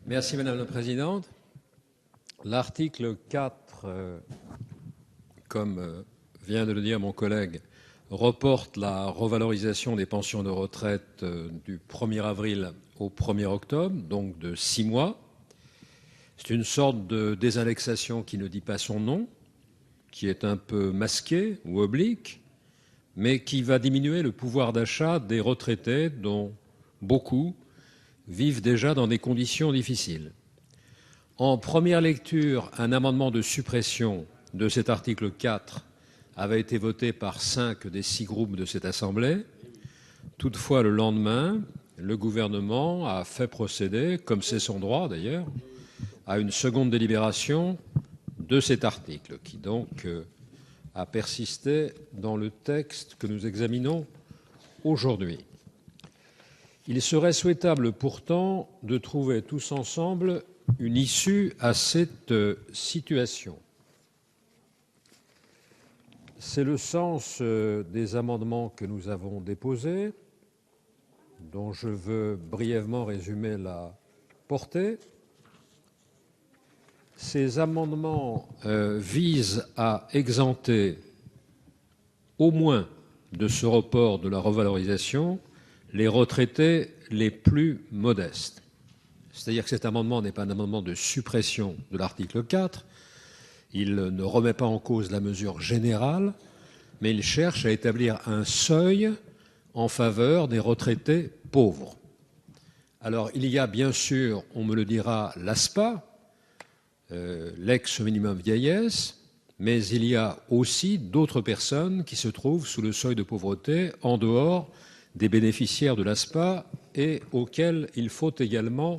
Merci Madame la Présidente. L'article 4, comme vient de le dire mon collègue, reporte la revalorisation des pensions de retraite du 1er avril au 1er octobre, donc de 6 mois. C'est une sorte de désindexation qui ne dit pas son nom, qui est un peu masquée ou oblique, mais qui va diminuer le pouvoir d'achat des retraités dont beaucoup vivent déjà dans des conditions difficiles. En première lecture, un amendement de suppression de cet article 4 avait été voté par 5 des 6 groupes de cette Assemblée. Toutefois, le lendemain, le gouvernement a fait procéder, comme c'est son droit d'ailleurs, à une seconde délibération de cet article, qui donc a persisté dans le texte que nous examinons aujourd'hui. Il serait souhaitable pourtant de trouver tous ensemble une issue à cette situation. C'est le sens des amendements que nous avons déposés, dont je veux brièvement résumer la portée. Ces amendements visent à exempter au moins de ce report de la revalorisation les retraités les plus modestes. C'est-à-dire que cet amendement n'est pas un amendement de suppression de l'article 4, il ne remet pas en cause la mesure générale, mais il cherche à établir un seuil en faveur des retraités pauvres. Alors, il y a bien sûr, on me le dira, l'ASPA, l'ex-minimum vieillesse, mais il y a aussi d'autres personnes qui se trouvent sous le seuil de pauvreté en dehors des bénéficiaires de l'ASPA et auxquels il faut également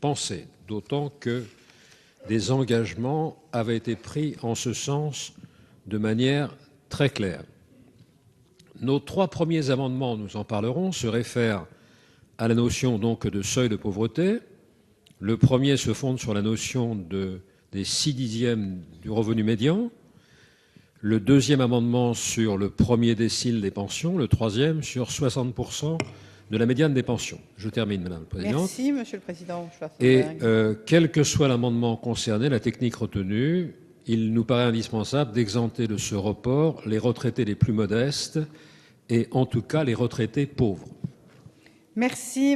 penser, d'autant que des engagements avaient été pris en ce sens de manière très claire. Nos 3 premiers amendements, nous en parlerons, se réfèrent à la notion donc de seuil de pauvreté. Le premier se fonde sur la notion des 6/10 du revenu médian. Le deuxième amendement sur le premier décile des pensions. Le troisième sur 60% de la médiane des pensions. Je termine, Madame la Présidente. Merci, Monsieur le Président. Et quel que soit l'amendement concerné, la technique retenue, il nous paraît indispensable d'exempter de ce report les retraités les plus modestes et en tout cas les retraités pauvres. Merci.